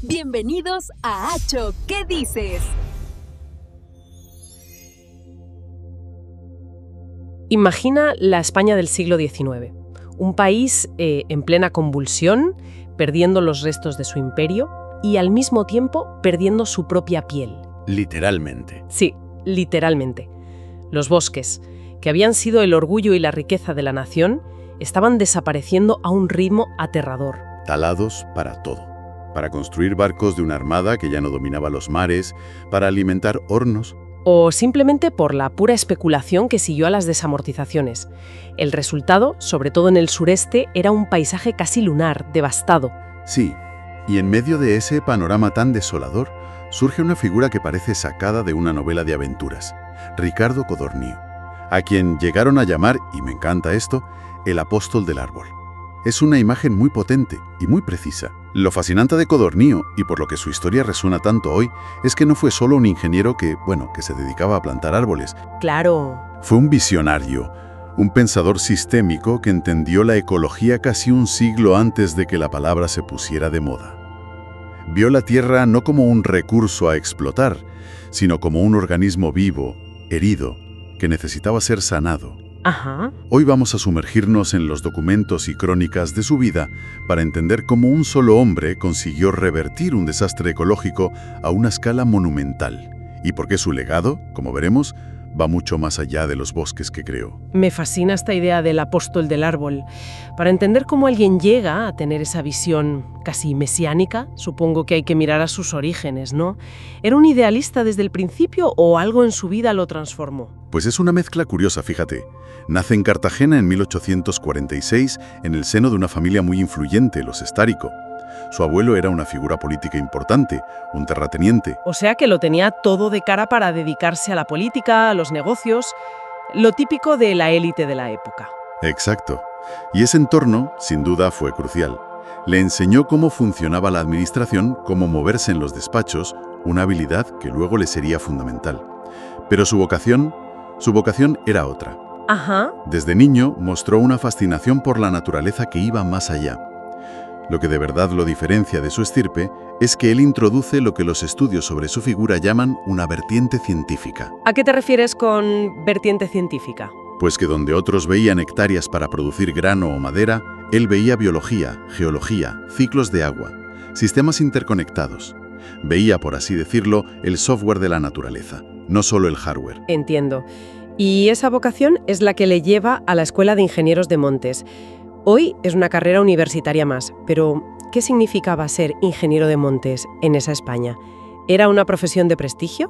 Bienvenidos a Acho, ¿qué dices? Imagina la España del siglo XIX, un país en plena convulsión, perdiendo los restos de su imperio y al mismo tiempo perdiendo su propia piel. Literalmente. Sí, literalmente. Los bosques, que habían sido el orgullo y la riqueza de la nación, estaban desapareciendo a un ritmo aterrador. Talados para todo. Para construir barcos de una armada que ya no dominaba los mares, para alimentar hornos. O simplemente por la pura especulación que siguió a las desamortizaciones. El resultado, sobre todo en el sureste, era un paisaje casi lunar, devastado. Sí, y en medio de ese panorama tan desolador, surge una figura que parece sacada de una novela de aventuras, Ricardo Codorníu, a quien llegaron a llamar, y me encanta esto, el apóstol del árbol. Es una imagen muy potente y muy precisa. Lo fascinante de Codorníu, y por lo que su historia resuena tanto hoy, es que no fue solo un ingeniero que se dedicaba a plantar árboles. Claro. Fue un visionario, un pensador sistémico que entendió la ecología casi un siglo antes de que la palabra se pusiera de moda. Vio la tierra no como un recurso a explotar, sino como un organismo vivo, herido, que necesitaba ser sanado. Ajá. Hoy vamos a sumergirnos en los documentos y crónicas de su vida para entender cómo un solo hombre consiguió revertir un desastre ecológico a una escala monumental y por qué su legado, como veremos, va mucho más allá de los bosques que creó. Me fascina esta idea del apóstol del árbol. Para entender cómo alguien llega a tener esa visión casi mesiánica, supongo que hay que mirar a sus orígenes, ¿no? ¿Era un idealista desde el principio o algo en su vida lo transformó? Pues es una mezcla curiosa, fíjate. Nace en Cartagena en 1846 en el seno de una familia muy influyente, los Estárico. Su abuelo era una figura política importante, un terrateniente. O sea que lo tenía todo de cara para dedicarse a la política, a los negocios, lo típico de la élite de la época. Exacto. Y ese entorno, sin duda, fue crucial. Le enseñó cómo funcionaba la administración, cómo moverse en los despachos, una habilidad que luego le sería fundamental. Pero su vocación era otra. Ajá. Desde niño mostró una fascinación por la naturaleza que iba más allá. Lo que de verdad lo diferencia de su estirpe es que él introduce lo que los estudios sobre su figura llaman una vertiente científica. ¿A qué te refieres con vertiente científica? Pues que donde otros veían hectáreas para producir grano o madera, él veía biología, geología, ciclos de agua, sistemas interconectados. Veía, por así decirlo, el software de la naturaleza, no solo el hardware. Entiendo. Y esa vocación es la que le lleva a la Escuela de Ingenieros de Montes. Hoy es una carrera universitaria más, pero ¿qué significaba ser ingeniero de montes en esa España? ¿Era una profesión de prestigio?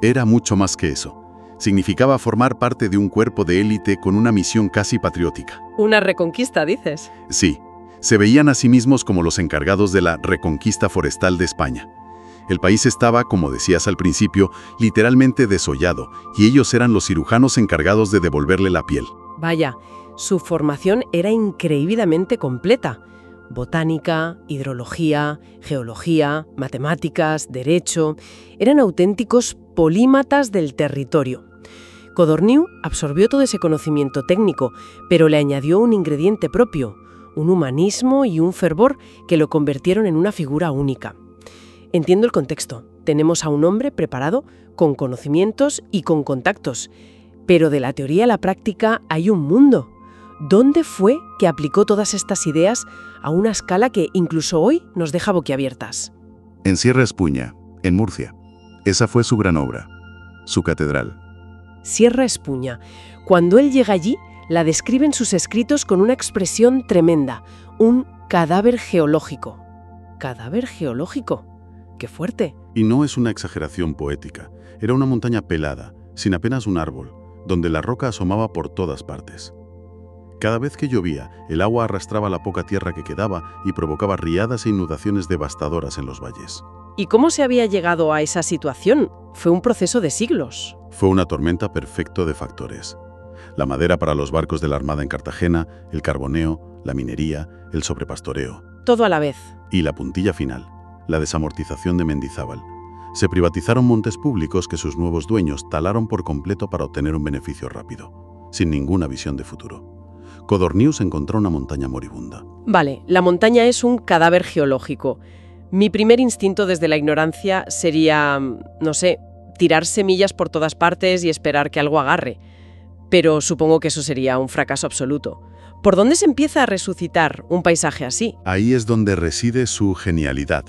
Era mucho más que eso. Significaba formar parte de un cuerpo de élite con una misión casi patriótica. Una reconquista, dices. Sí, se veían a sí mismos como los encargados de la reconquista forestal de España. El país estaba, como decías al principio, literalmente desollado, y ellos eran los cirujanos encargados de devolverle la piel. Vaya, su formación era increíblemente completa. Botánica, hidrología, geología, matemáticas, derecho. Eran auténticos polímatas del territorio. Codorníu absorbió todo ese conocimiento técnico, pero le añadió un ingrediente propio, un humanismo y un fervor que lo convirtieron en una figura única. Entiendo el contexto. Tenemos a un hombre preparado, con conocimientos y con contactos. Pero de la teoría a la práctica hay un mundo. ¿Dónde fue que aplicó todas estas ideas a una escala que incluso hoy nos deja boquiabiertas? En Sierra Espuña, en Murcia. Esa fue su gran obra, su catedral. Sierra Espuña. Cuando él llega allí, la describe en sus escritos con una expresión tremenda, un cadáver geológico. ¿Cadáver geológico? ¡Qué fuerte! Y no es una exageración poética. Era una montaña pelada, sin apenas un árbol, donde la roca asomaba por todas partes. Cada vez que llovía, el agua arrastraba la poca tierra que quedaba y provocaba riadas e inundaciones devastadoras en los valles. ¿Y cómo se había llegado a esa situación? Fue un proceso de siglos. Fue una tormenta perfecta de factores. La madera para los barcos de la Armada en Cartagena, el carboneo, la minería, el sobrepastoreo. Todo a la vez. Y la puntilla final, la desamortización de Mendizábal. Se privatizaron montes públicos que sus nuevos dueños talaron por completo para obtener un beneficio rápido, sin ninguna visión de futuro. Codorníu encontró una montaña moribunda. Vale, la montaña es un cadáver geológico. Mi primer instinto desde la ignorancia sería, no sé, tirar semillas por todas partes y esperar que algo agarre. Pero supongo que eso sería un fracaso absoluto. ¿Por dónde se empieza a resucitar un paisaje así? Ahí es donde reside su genialidad.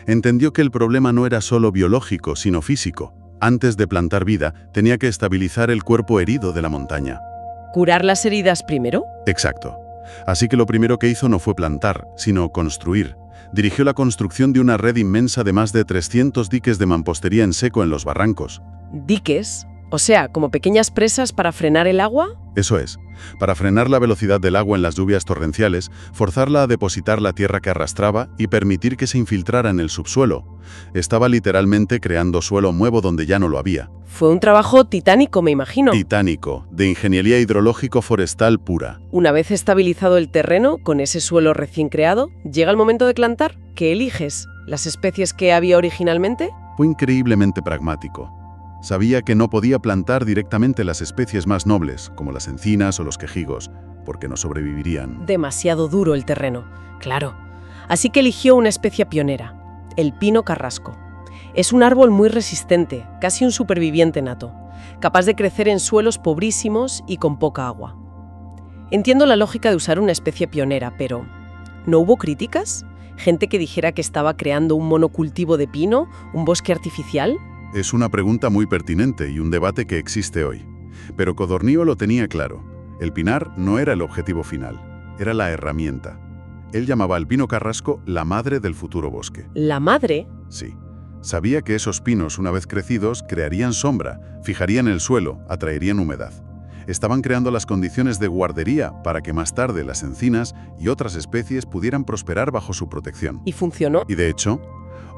Entendió que el problema no era solo biológico, sino físico. Antes de plantar vida, tenía que estabilizar el cuerpo herido de la montaña. ¿Curar las heridas primero? Exacto. Así que lo primero que hizo no fue plantar, sino construir. Dirigió la construcción de una red inmensa de más de 300 diques de mampostería en seco en los barrancos. ¿Diques? O sea, como pequeñas presas para frenar el agua. Eso es. Para frenar la velocidad del agua en las lluvias torrenciales, forzarla a depositar la tierra que arrastraba y permitir que se infiltrara en el subsuelo. Estaba literalmente creando suelo nuevo donde ya no lo había. Fue un trabajo titánico, me imagino. Titánico, de ingeniería hidrológico-forestal pura. Una vez estabilizado el terreno, con ese suelo recién creado, llega el momento de plantar. ¿Qué eliges? ¿Las especies que había originalmente? Fue increíblemente pragmático. Sabía que no podía plantar directamente las especies más nobles, como las encinas o los quejigos, porque no sobrevivirían. Demasiado duro el terreno, claro. Así que eligió una especie pionera, el pino carrasco. Es un árbol muy resistente, casi un superviviente nato, capaz de crecer en suelos pobrísimos y con poca agua. Entiendo la lógica de usar una especie pionera, pero ¿no hubo críticas? ¿Gente que dijera que estaba creando un monocultivo de pino, un bosque artificial? Es una pregunta muy pertinente y un debate que existe hoy. Pero Codorníu lo tenía claro. El pinar no era el objetivo final, era la herramienta. Él llamaba al pino carrasco la madre del futuro bosque. ¿La madre? Sí. Sabía que esos pinos, una vez crecidos, crearían sombra, fijarían el suelo, atraerían humedad. Estaban creando las condiciones de guardería para que más tarde las encinas y otras especies pudieran prosperar bajo su protección. ¿Y funcionó? Y de hecho,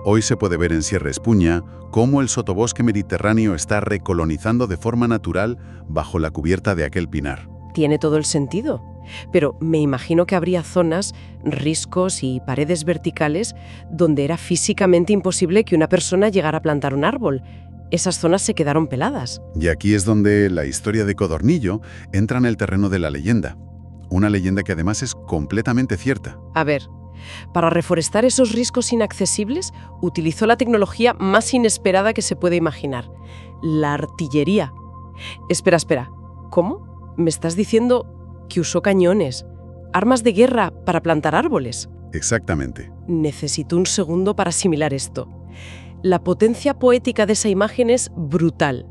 hoy se puede ver en Sierra Espuña cómo el sotobosque mediterráneo está recolonizando de forma natural bajo la cubierta de aquel pinar. Tiene todo el sentido. Pero me imagino que habría zonas, riscos y paredes verticales donde era físicamente imposible que una persona llegara a plantar un árbol. Esas zonas se quedaron peladas. Y aquí es donde la historia de Codorníu entra en el terreno de la leyenda. Una leyenda que además es completamente cierta. A ver, para reforestar esos riscos inaccesibles, utilizó la tecnología más inesperada que se puede imaginar, la artillería. Espera, ¿cómo? ¿Me estás diciendo que usó cañones, armas de guerra para plantar árboles? Exactamente. Necesito un segundo para asimilar esto. La potencia poética de esa imagen es brutal.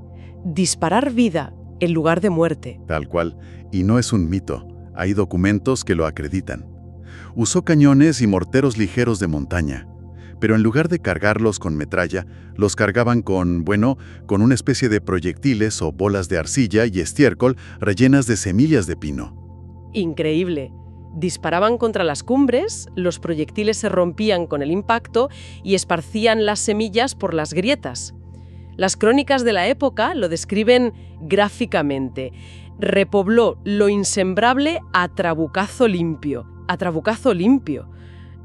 Disparar vida en lugar de muerte. Tal cual. Y no es un mito. Hay documentos que lo acreditan. Usó cañones y morteros ligeros de montaña, pero en lugar de cargarlos con metralla, los cargaban con una especie de proyectiles o bolas de arcilla y estiércol rellenas de semillas de pino. Increíble. Disparaban contra las cumbres, los proyectiles se rompían con el impacto y esparcían las semillas por las grietas. Las crónicas de la época lo describen gráficamente. Repobló lo insembrable a trabucazo limpio. A trabucazo limpio.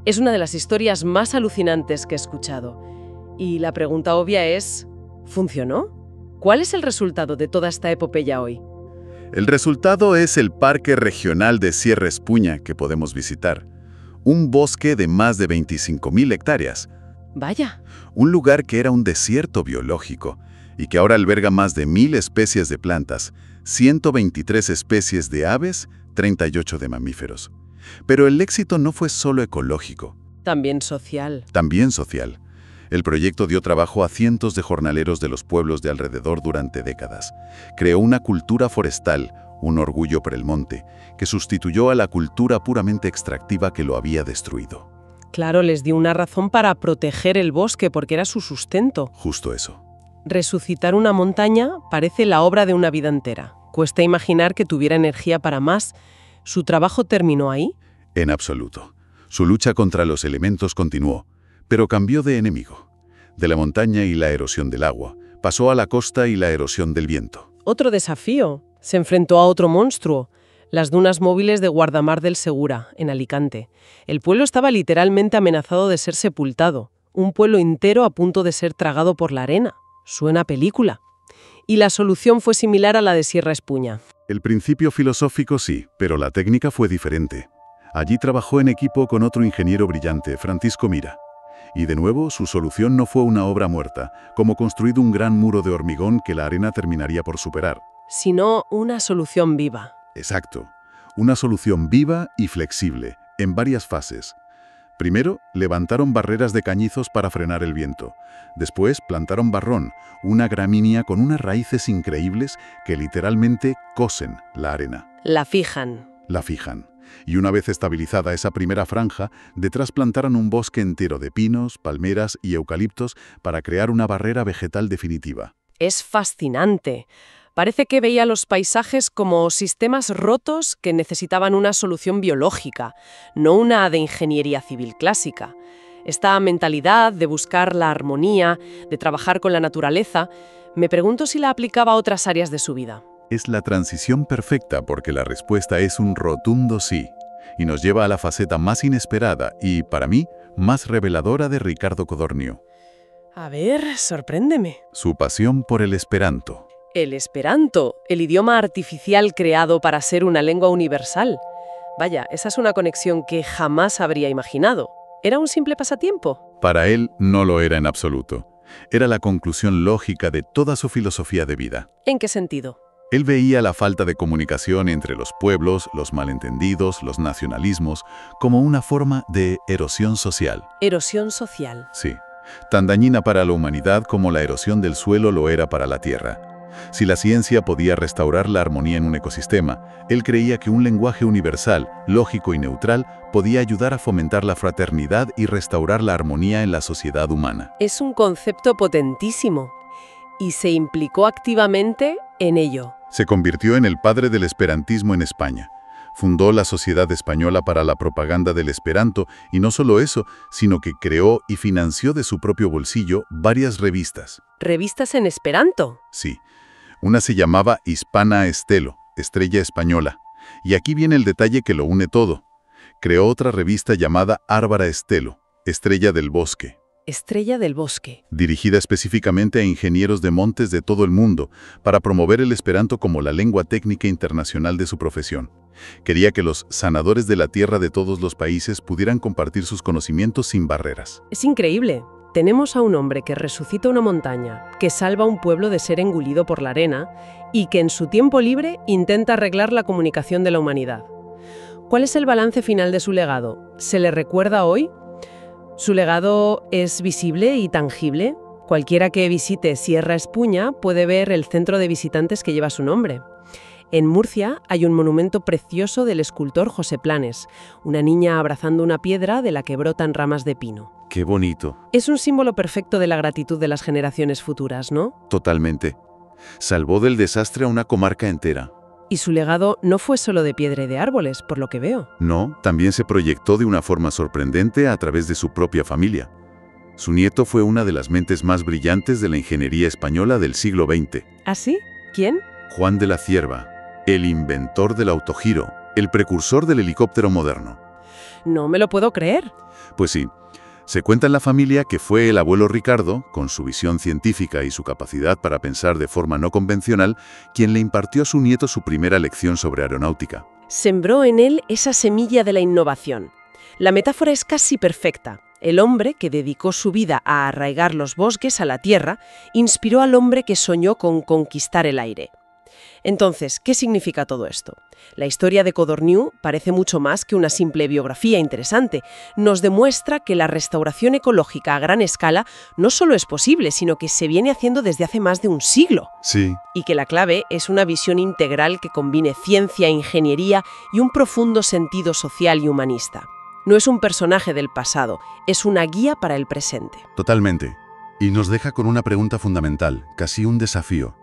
Es una de las historias más alucinantes que he escuchado. Y la pregunta obvia es, ¿funcionó? ¿Cuál es el resultado de toda esta epopeya hoy? El resultado es el Parque Regional de Sierra Espuña que podemos visitar. Un bosque de más de 25.000 hectáreas. Vaya. Un lugar que era un desierto biológico y que ahora alberga más de 1.000 especies de plantas, 123 especies de aves, 38 de mamíferos. Pero el éxito no fue solo ecológico. También social. También social. El proyecto dio trabajo a cientos de jornaleros de los pueblos de alrededor durante décadas. Creó una cultura forestal, un orgullo para el monte, que sustituyó a la cultura puramente extractiva que lo había destruido. Claro, les dio una razón para proteger el bosque porque era su sustento. Justo eso. Resucitar una montaña parece la obra de una vida entera. Cuesta imaginar que tuviera energía para más. ¿Su trabajo terminó ahí? En absoluto. Su lucha contra los elementos continuó, pero cambió de enemigo. De la montaña y la erosión del agua, pasó a la costa y la erosión del viento. Otro desafío. Se enfrentó a otro monstruo, las dunas móviles de Guardamar del Segura, en Alicante. El pueblo estaba literalmente amenazado de ser sepultado. Un pueblo entero a punto de ser tragado por la arena. Suena a película. Y la solución fue similar a la de Sierra Espuña. El principio filosófico sí, pero la técnica fue diferente. Allí trabajó en equipo con otro ingeniero brillante, Francisco Mira. Y de nuevo, su solución no fue una obra muerta, como construir un gran muro de hormigón que la arena terminaría por superar. Sino una solución viva. Exacto. Una solución viva y flexible, en varias fases. Primero, levantaron barreras de cañizos para frenar el viento. Después, plantaron barrón, una gramínea con unas raíces increíbles que literalmente cosen la arena. La fijan. La fijan. Y una vez estabilizada esa primera franja, detrás plantaron un bosque entero de pinos, palmeras y eucaliptos para crear una barrera vegetal definitiva. Es fascinante. Parece que veía los paisajes como sistemas rotos que necesitaban una solución biológica, no una de ingeniería civil clásica. Esta mentalidad de buscar la armonía, de trabajar con la naturaleza, me pregunto si la aplicaba a otras áreas de su vida. Es la transición perfecta porque la respuesta es un rotundo sí, y nos lleva a la faceta más inesperada y, para mí, más reveladora de Ricardo Codorniu. A ver, sorpréndeme. Su pasión por el esperanto. El esperanto, el idioma artificial creado para ser una lengua universal. Vaya, esa es una conexión que jamás habría imaginado. ¿Era un simple pasatiempo? Para él no lo era en absoluto. Era la conclusión lógica de toda su filosofía de vida. ¿En qué sentido? Él veía la falta de comunicación entre los pueblos, los malentendidos, los nacionalismos, como una forma de erosión social. Erosión social. Sí, tan dañina para la humanidad como la erosión del suelo lo era para la tierra. Si la ciencia podía restaurar la armonía en un ecosistema, él creía que un lenguaje universal, lógico y neutral, podía ayudar a fomentar la fraternidad y restaurar la armonía en la sociedad humana. Es un concepto potentísimo. Y se implicó activamente en ello. Se convirtió en el padre del esperantismo en España. Fundó la Sociedad Española para la Propaganda del Esperanto y no solo eso, sino que creó y financió de su propio bolsillo varias revistas. ¿Revistas en esperanto? Sí. Una se llamaba Hispana Estelo, Estrella Española. Y aquí viene el detalle que lo une todo. Creó otra revista llamada Árbara Estelo, Estrella del Bosque. Estrella del Bosque. Dirigida específicamente a ingenieros de montes de todo el mundo, para promover el esperanto como la lengua técnica internacional de su profesión. Quería que los sanadores de la tierra de todos los países pudieran compartir sus conocimientos sin barreras. Es increíble. Tenemos a un hombre que resucita una montaña, que salva a un pueblo de ser engullido por la arena y que en su tiempo libre intenta arreglar la comunicación de la humanidad. ¿Cuál es el balance final de su legado? ¿Se le recuerda hoy? ¿Su legado es visible y tangible? Cualquiera que visite Sierra Espuña puede ver el centro de visitantes que lleva su nombre. En Murcia hay un monumento precioso del escultor José Planes, una niña abrazando una piedra de la que brotan ramas de pino. ¡Qué bonito! Es un símbolo perfecto de la gratitud de las generaciones futuras, ¿no? Totalmente. Salvó del desastre a una comarca entera. Y su legado no fue solo de piedra y de árboles, por lo que veo. No, también se proyectó de una forma sorprendente a través de su propia familia. Su nieto fue una de las mentes más brillantes de la ingeniería española del siglo XX. ¿Ah, sí? ¿Quién? Juan de la Cierva, el inventor del autogiro, el precursor del helicóptero moderno. No me lo puedo creer. Pues sí. Se cuenta en la familia que fue el abuelo Ricardo, con su visión científica y su capacidad para pensar de forma no convencional, quien le impartió a su nieto su primera lección sobre aeronáutica. Sembró en él esa semilla de la innovación. La metáfora es casi perfecta. El hombre que dedicó su vida a arraigar los bosques a la tierra, inspiró al hombre que soñó con conquistar el aire. Entonces, ¿qué significa todo esto? La historia de Codorniu parece mucho más que una simple biografía interesante. Nos demuestra que la restauración ecológica a gran escala no solo es posible, sino que se viene haciendo desde hace más de un siglo. Sí. Y que la clave es una visión integral que combine ciencia, ingeniería y un profundo sentido social y humanista. No es un personaje del pasado, es una guía para el presente. Totalmente. Y nos deja con una pregunta fundamental, casi un desafío.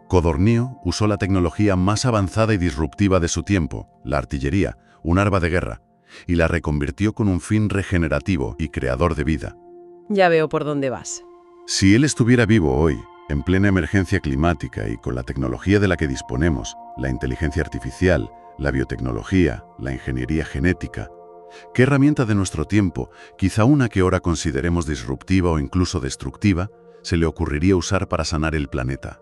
Codorniu usó la tecnología más avanzada y disruptiva de su tiempo, la artillería, un arma de guerra, y la reconvirtió con un fin regenerativo y creador de vida. Ya veo por dónde vas. Si él estuviera vivo hoy, en plena emergencia climática y con la tecnología de la que disponemos, la inteligencia artificial, la biotecnología, la ingeniería genética, ¿qué herramienta de nuestro tiempo, quizá una que ahora consideremos disruptiva o incluso destructiva, se le ocurriría usar para sanar el planeta?